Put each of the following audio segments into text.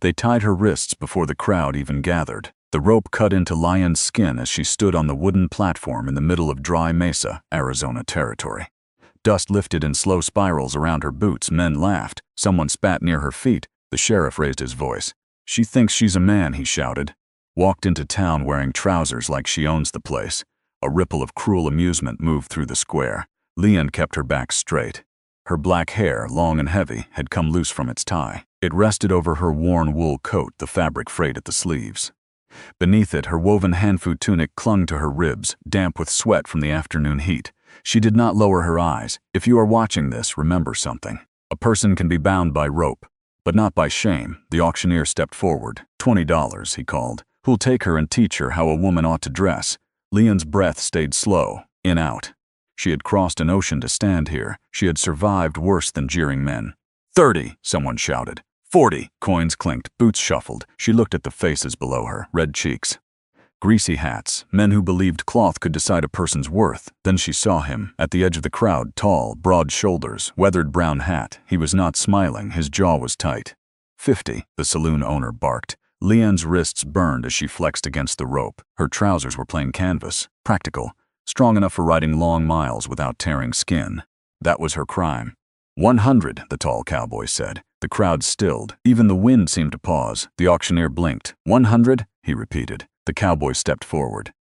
They tied her wrists before the crowd even gathered. The rope cut into Lion's skin as she stood on the wooden platform in the middle of Dry Mesa, Arizona territory. Dust lifted in slow spirals around her boots. Men laughed. Someone spat near her feet. The sheriff raised his voice. "She thinks she's a man," he shouted. Walked into town wearing trousers like she owns the place. A ripple of cruel amusement moved through the square. Leanne kept her back straight. Her black hair, long and heavy, had come loose from its tie. It rested over her worn wool coat, the fabric frayed at the sleeves. Beneath it, her woven hanfu tunic clung to her ribs, damp with sweat from the afternoon heat. She did not lower her eyes. "If you are watching this, remember something. A person can be bound by rope, but not by shame." The auctioneer stepped forward. $20, he called. "Who'll take her and teach her how a woman ought to dress?" Leon's breath stayed slow, in out. She had crossed an ocean to stand here. She had survived worse than jeering men. "30, someone shouted. 40, coins clinked, boots shuffled. She looked at the faces below her, red cheeks. Greasy hats, men who believed cloth could decide a person's worth. Then she saw him, at the edge of the crowd, tall, broad shoulders, weathered brown hat. He was not smiling, his jaw was tight. 50, the saloon owner barked. Leanne's wrists burned as she flexed against the rope. Her trousers were plain canvas, practical, strong enough for riding long miles without tearing skin. That was her crime. 100, the tall cowboy said. The crowd stilled. Even the wind seemed to pause. The auctioneer blinked. 100, he repeated. The cowboy stepped forward.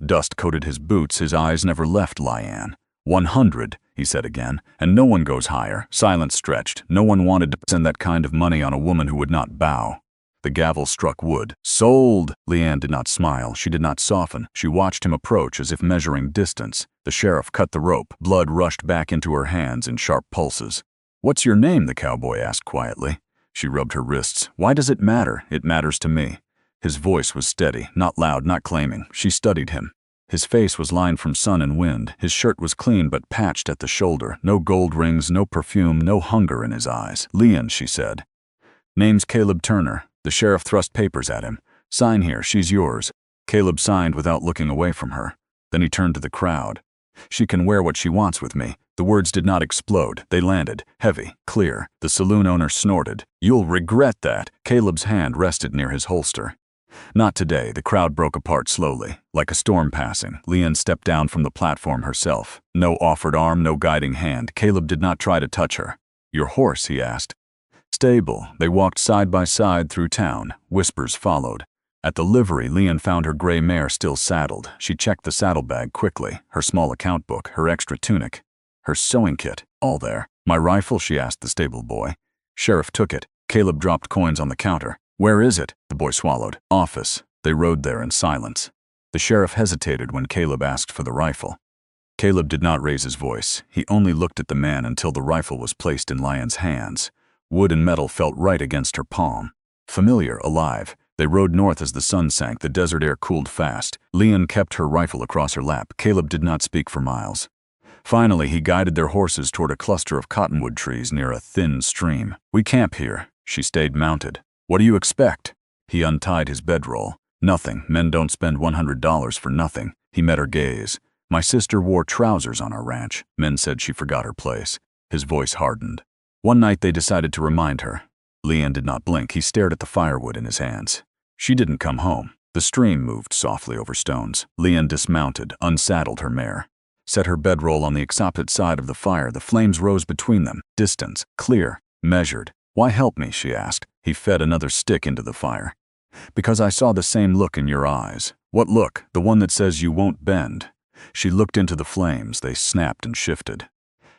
Dust coated his boots. His eyes never left Leanne. 100, he said again, and no one goes higher. Silence stretched. No one wanted to spend that kind of money on a woman who would not bow. The gavel struck wood. "Sold!" Leanne did not smile. She did not soften. She watched him approach as if measuring distance. The sheriff cut the rope. Blood rushed back into her hands in sharp pulses. "What's your name?" the cowboy asked quietly. She rubbed her wrists. "Why does it matter?" "It matters to me." His voice was steady, not loud, not claiming. She studied him. His face was lined from sun and wind. His shirt was clean but patched at the shoulder. No gold rings, no perfume, no hunger in his eyes. "Leanne," she said. "Name's Caleb Turner." The sheriff thrust papers at him. "Sign here, she's yours." Caleb signed without looking away from her. Then he turned to the crowd. "She can wear what she wants with me." The words did not explode. They landed, heavy, clear. The saloon owner snorted. "You'll regret that." Caleb's hand rested near his holster. "Not today." The crowd broke apart slowly, like a storm passing. Leanne stepped down from the platform herself. No offered arm, no guiding hand. Caleb did not try to touch her. "Your horse?" he asked. "Stable." They walked side by side through town. Whispers followed. At the livery, Leanne found her gray mare still saddled. She checked the saddlebag quickly, her small account book, her extra tunic, her sewing kit, all there. "My rifle?" she asked the stable boy. Sheriff took it. Caleb dropped coins on the counter. "Where is it?" The boy swallowed. "Office." They rode there in silence. The sheriff hesitated when Caleb asked for the rifle. Caleb did not raise his voice. He only looked at the man until the rifle was placed in Leanne's hands. Wood and metal felt right against her palm. Familiar, alive. They rode north as the sun sank. The desert air cooled fast. Leanne kept her rifle across her lap. Caleb did not speak for miles. Finally, he guided their horses toward a cluster of cottonwood trees near a thin stream. "We camp here." She stayed mounted. "What do you expect?" He untied his bedroll. "Nothing. Men don't spend $100 for nothing." He met her gaze. "My sister wore trousers on our ranch." Men said she forgot her place. His voice hardened. One night they decided to remind her. Leanne did not blink. He stared at the firewood in his hands. She didn't come home. The stream moved softly over stones. Leanne dismounted, unsaddled her mare, set her bedroll on the opposite side of the fire. The flames rose between them. Distance, clear, measured. "Why help me?" she asked. He fed another stick into the fire. "Because I saw the same look in your eyes." "What look?" "The one that says you won't bend." She looked into the flames. They snapped and shifted.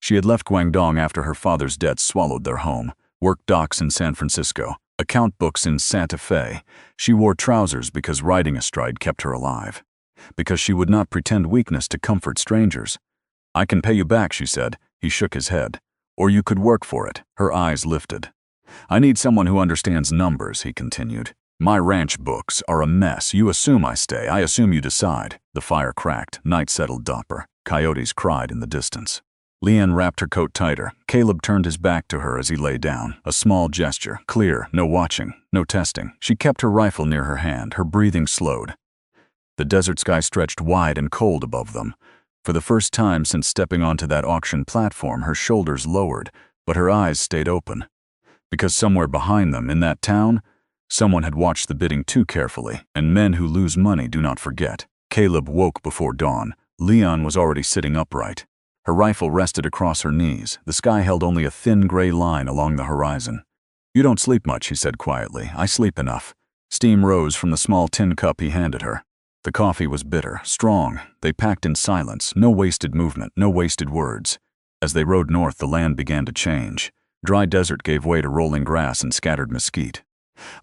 She had left Guangdong after her father's debts swallowed their home. Work docks in San Francisco, account books in Santa Fe. She wore trousers because riding astride kept her alive. Because she would not pretend weakness to comfort strangers. "I can pay you back," she said. He shook his head. "Or you could work for it." Her eyes lifted. "I need someone who understands numbers," he continued. "My ranch books are a mess. You assume I stay. I assume you decide." The fire cracked. Night settled dopper. Coyotes cried in the distance. Leanne wrapped her coat tighter. Caleb turned his back to her as he lay down. A small gesture, clear, no watching, no testing. She kept her rifle near her hand. Her breathing slowed. The desert sky stretched wide and cold above them. For the first time since stepping onto that auction platform, her shoulders lowered, but her eyes stayed open. Because somewhere behind them, in that town, Someone had watched the bidding too carefully, and men who lose money do not forget. Caleb woke before dawn. Leon was already sitting upright. Her rifle rested across her knees. The sky held only a thin gray line along the horizon. "You don't sleep much," he said quietly. "I sleep enough." Steam rose from the small tin cup he handed her. The coffee was bitter, strong. They packed in silence, no wasted movement, no wasted words. As they rode north, the land began to change. Dry desert gave way to rolling grass and scattered mesquite.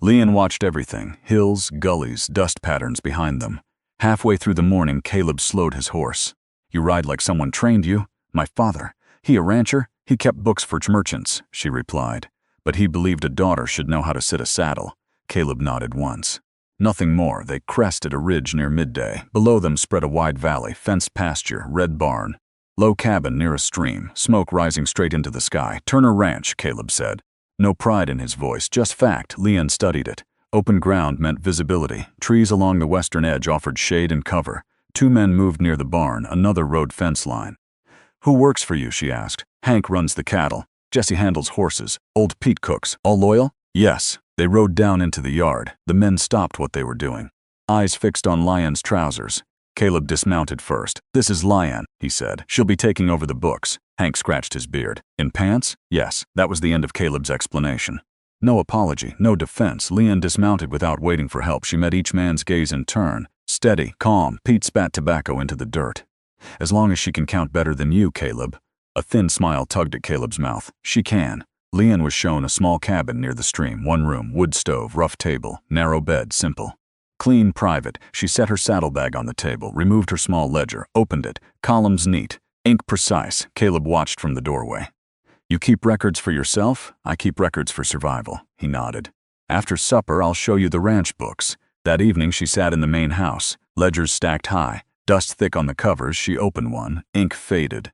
Leon watched everything, hills, gullies, dust patterns behind them. Halfway through the morning, Caleb slowed his horse. "You ride like someone trained you?" "My father. He a rancher? He kept books for merchants," she replied. "But he believed a daughter should know how to sit a saddle." Caleb nodded once. Nothing more. They crested a ridge near midday. Below them spread a wide valley, fenced pasture, red barn. Low cabin near a stream, smoke rising straight into the sky. "Turner Ranch," Caleb said. No pride in his voice, just fact. Leon studied it. Open ground meant visibility. Trees along the western edge offered shade and cover. 2 men moved near the barn, another rode fence line. "Who works for you?" she asked. "Hank runs the cattle. Jesse handles horses. Old Pete cooks. All loyal?" "Yes." They rode down into the yard. The men stopped what they were doing. Eyes fixed on Lion's trousers. Caleb dismounted first. "This is Lion," he said. "She'll be taking over the books." Hank scratched his beard. "In pants?" "Yes." That was the end of Caleb's explanation. No apology, no defense. Leon dismounted without waiting for help. She met each man's gaze in turn. Steady, calm. Pete spat tobacco into the dirt. "As long as she can count better than you, Caleb." A thin smile tugged at Caleb's mouth. "She can." Leon was shown a small cabin near the stream, 1 room, wood stove, rough table, narrow bed, simple. Clean, private. She set her saddlebag on the table, removed her small ledger, opened it. Columns neat, ink precise. Caleb watched from the doorway. "You keep records for yourself? I keep records for survival." He nodded. "After supper, I'll show you the ranch books." That evening she sat in the main house, ledgers stacked high, dust thick on the covers. She opened one, ink faded.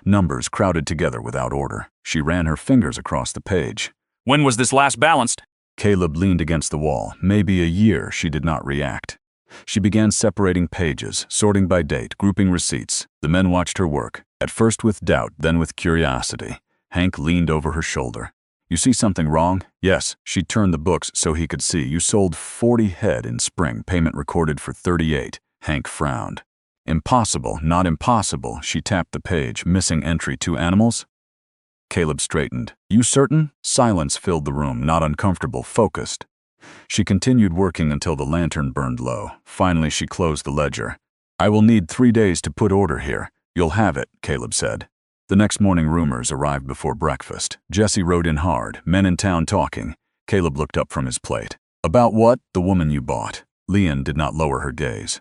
Numbers crowded together without order. She ran her fingers across the page. "When was this last balanced?" Caleb leaned against the wall. "Maybe a year." She did not react. She began separating pages, sorting by date, grouping receipts. The men watched her work, at first with doubt, then with curiosity. Hank leaned over her shoulder. "You see something wrong?" "Yes." She turned the books so he could see. "You sold 40 head in spring, payment recorded for 38. Hank frowned. "Impossible, not impossible." She tapped the page. "Missing entry 2 animals?" Caleb straightened. "You certain?" Silence filled the room, not uncomfortable, focused. She continued working until the lantern burned low. Finally she closed the ledger. "I will need 3 days to put order here." "You'll have it," Caleb said. The next morning rumors arrived before breakfast. Jesse rode in hard, men in town talking. Caleb looked up from his plate. "About what?" "The woman you bought." Leon did not lower her gaze.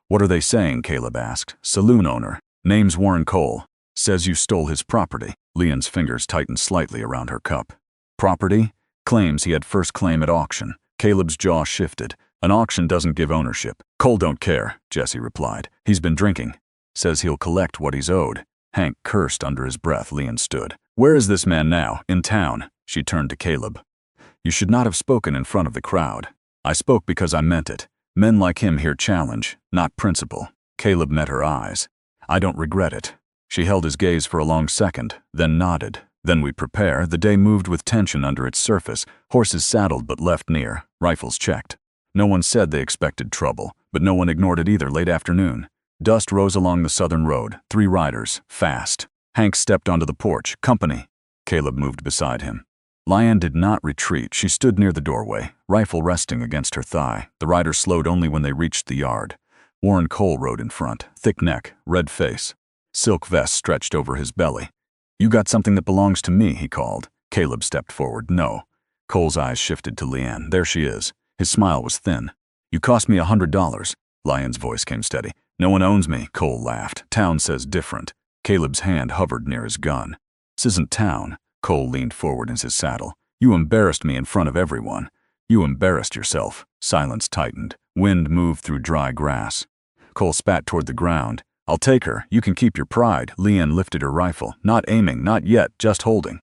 "What are they saying?" Caleb asked. "Saloon owner. Name's Warren Cole. Says you stole his property." Leon's fingers tightened slightly around her cup. "Property?" "Claims he had first claim at auction." Caleb's jaw shifted. "An auction doesn't give ownership." "Cole don't care," Jesse replied. "He's been drinking. Says he'll collect what he's owed." Hank cursed under his breath. Leon stood. "Where is this man now?" "In town." She turned to Caleb. "You should not have spoken in front of the crowd." "I spoke because I meant it. Men like him hear challenge, not principle." Caleb met her eyes. "I don't regret it." She held his gaze for a long second, then nodded. "Then we prepare." The day moved with tension under its surface. Horses saddled but left near, rifles checked. No one said they expected trouble, but no one ignored it either. Late afternoon. Dust rose along the southern road. 3 riders, fast. Hank stepped onto the porch. "Company." Caleb moved beside him. Lion did not retreat. She stood near the doorway, rifle resting against her thigh. The riders slowed only when they reached the yard. Warren Cole rode in front, thick neck, red face. Silk vest stretched over his belly. "You got something that belongs to me," he called. Caleb stepped forward. "No." Cole's eyes shifted to Leanne. "There she is." His smile was thin. "You cost me $100. Lion's voice came steady. "No one owns me," Cole laughed. "Town says different." Caleb's hand hovered near his gun. "This isn't town." Cole leaned forward in his saddle. "You embarrassed me in front of everyone." "You embarrassed yourself." Silence tightened. Wind moved through dry grass. Cole spat toward the ground. "I'll take her. You can keep your pride." Leanne lifted her rifle, not aiming, not yet, just holding.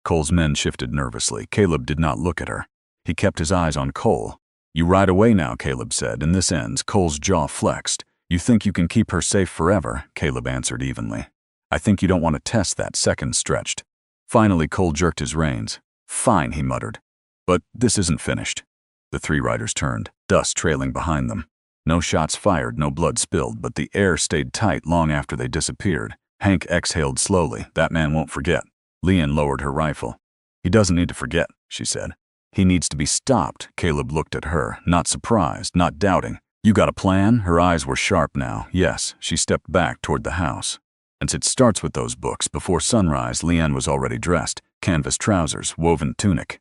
Cole's men shifted nervously. Caleb did not look at her. He kept his eyes on Cole. "You ride away now," Caleb said, "and this ends." Cole's jaw flexed. "You think you can keep her safe forever?" Caleb answered evenly. "I think you don't want to test that." Seconds stretched. Finally, Cole jerked his reins. "Fine," he muttered. "But this isn't finished." The 3 riders turned, dust trailing behind them. No shots fired, no blood spilled, but the air stayed tight long after they disappeared. Hank exhaled slowly. That man won't forget. Leanne lowered her rifle. He doesn't need to forget, she said. He needs to be stopped. Caleb looked at her, not surprised, not doubting. You got a plan? Her eyes were sharp now. Yes, she stepped back toward the house. And it starts with those books. Before sunrise, Leanne was already dressed. Canvas trousers, woven tunic.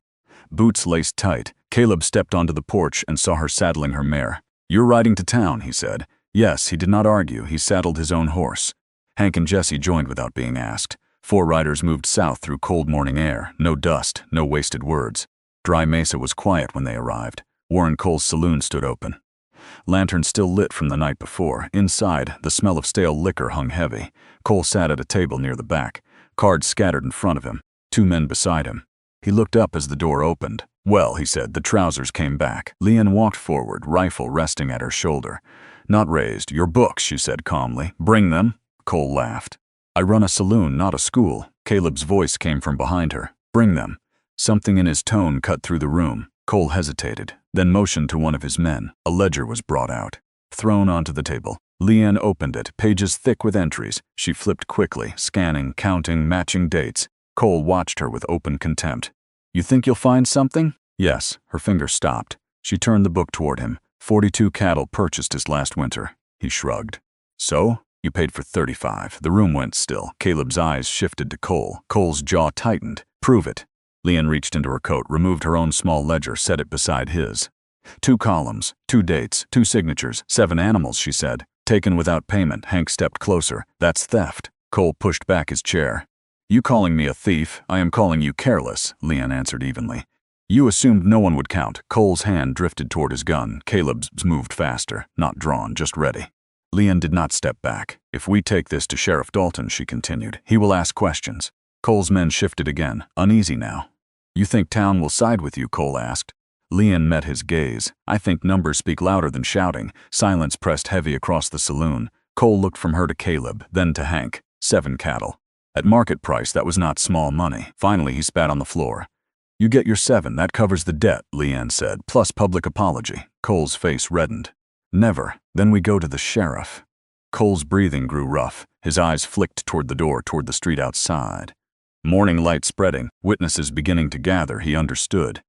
Boots laced tight. Caleb stepped onto the porch and saw her saddling her mare. You're riding to town, he said. Yes, he did not argue. He saddled his own horse. Hank and Jesse joined without being asked. 4 riders moved south through cold morning air. No dust, no wasted words. Dry Mesa was quiet when they arrived. Warren Cole's saloon stood open. Lanterns still lit from the night before. Inside, the smell of stale liquor hung heavy. Cole sat at a table near the back. Cards scattered in front of him. 2 men beside him. He looked up as the door opened. Well, he said, the trousers came back. Leanne walked forward, rifle resting at her shoulder. Not raised. Your books, she said calmly. Bring them. Cole laughed. I run a saloon, not a school. Caleb's voice came from behind her. Bring them. Something in his tone cut through the room. Cole hesitated, then motioned to one of his men. A ledger was brought out, thrown onto the table. Leanne opened it, pages thick with entries. She flipped quickly, scanning, counting, matching dates. Cole watched her with open contempt. You think you'll find something? Yes. Her finger stopped. She turned the book toward him. 42 cattle purchased his last winter. He shrugged. So? You paid for 35. The room went still. Caleb's eyes shifted to Cole. Cole's jaw tightened. Prove it. Leanne reached into her coat, removed her own small ledger, set it beside his. 2 columns, 2 dates, 2 signatures, 7 animals, she said. Taken without payment. Hank stepped closer. That's theft. Cole pushed back his chair. You calling me a thief? I am calling you careless, Leanne answered evenly. You assumed no one would count. Cole's hand drifted toward his gun. Caleb's moved faster, not drawn, just ready. Leanne did not step back. If we take this to Sheriff Dalton, she continued, he will ask questions. Cole's men shifted again, uneasy now. You think town will side with you? Cole asked. Leanne met his gaze. I think numbers speak louder than shouting. Silence pressed heavy across the saloon. Cole looked from her to Caleb, then to Hank. 7 cattle. At market price, that was not small money. Finally, he spat on the floor. You get your 7, that covers the debt, Leanne said, plus public apology. Cole's face reddened. Never. Then we go to the sheriff. Cole's breathing grew rough. His eyes flicked toward the door, toward the street outside. Morning light spreading, witnesses beginning to gather, he understood.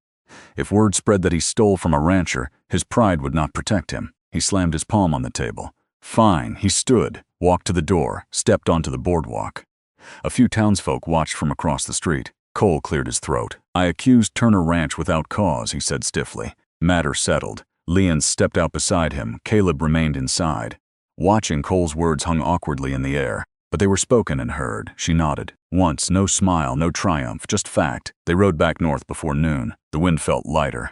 If word spread that he stole from a rancher, his pride would not protect him. He slammed his palm on the table. Fine, he stood, walked to the door, stepped onto the boardwalk. A few townsfolk watched from across the street. Cole cleared his throat. I accused Turner Ranch without cause, he said stiffly. Matter settled. Leanne stepped out beside him. Caleb remained inside. Watching, Cole's words hung awkwardly in the air. But they were spoken and heard. She nodded. Once, no smile, no triumph, just fact. They rode back north before noon. The wind felt lighter.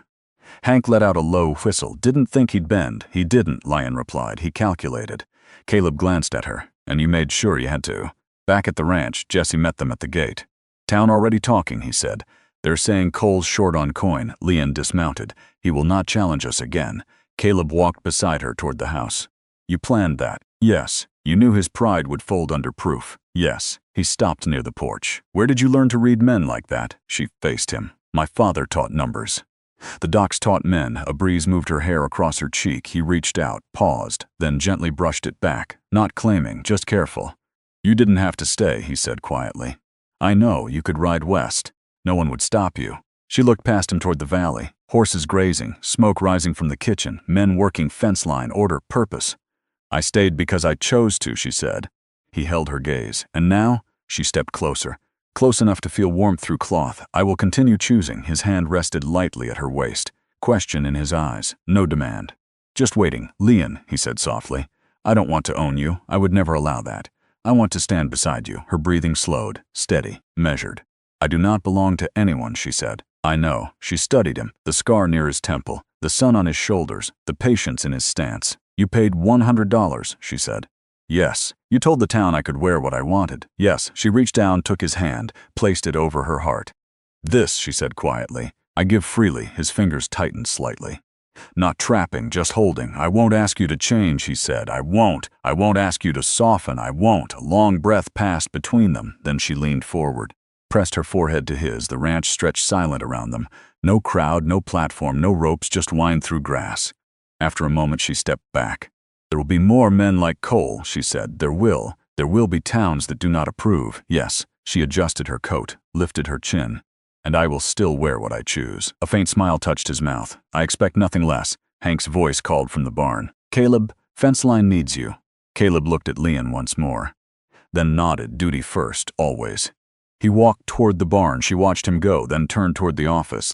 Hank let out a low whistle. Didn't think he'd bend. He didn't, Leanne replied. He calculated. Caleb glanced at her. And you made sure you had to. Back at the ranch, Jesse met them at the gate. Town already talking, he said. They're saying Cole's short on coin. Leanne dismounted. He will not challenge us again. Caleb walked beside her toward the house. You planned that? Yes. You knew his pride would fold under proof. Yes. He stopped near the porch. Where did you learn to read men like that? She faced him. My father taught numbers. The docs taught men. A breeze moved her hair across her cheek. He reached out, paused, then gently brushed it back. Not claiming, just careful. You didn't have to stay, he said quietly. I know, you could ride west. No one would stop you. She looked past him toward the valley. Horses grazing, smoke rising from the kitchen, men working fence line, order, purpose. I stayed because I chose to, she said. He held her gaze. And now? She stepped closer. Close enough to feel warmth through cloth. I will continue choosing. His hand rested lightly at her waist. Question in his eyes. No demand. Just waiting. Leanne, he said softly. I don't want to own you. I would never allow that. I want to stand beside you. Her breathing slowed, steady, measured. I do not belong to anyone, she said. I know. She studied him. The scar near his temple, the sun on his shoulders, the patience in his stance. You paid $100, she said. Yes. You told the town I could wear what I wanted. Yes. She reached down, took his hand, placed it over her heart. This, she said quietly. I give freely. His fingers tightened slightly. Not trapping, just holding. I won't ask you to change, he said. I won't. I won't ask you to soften. I won't. A long breath passed between them. Then she leaned forward. pressed her forehead to his. The ranch stretched silent around them. No crowd, no platform, no ropes, just wind through grass. After a moment, she stepped back. "There will be more men like Cole," she said. There will be towns that do not approve. Yes." She adjusted her coat, lifted her chin. "And I will still wear what I choose." A faint smile touched his mouth. "I expect nothing less." Hank's voice called from the barn. "Caleb, fence line needs you." Caleb looked at Leon once more, then nodded. Duty first, always. He walked toward the barn. She watched him go, then turned toward the office.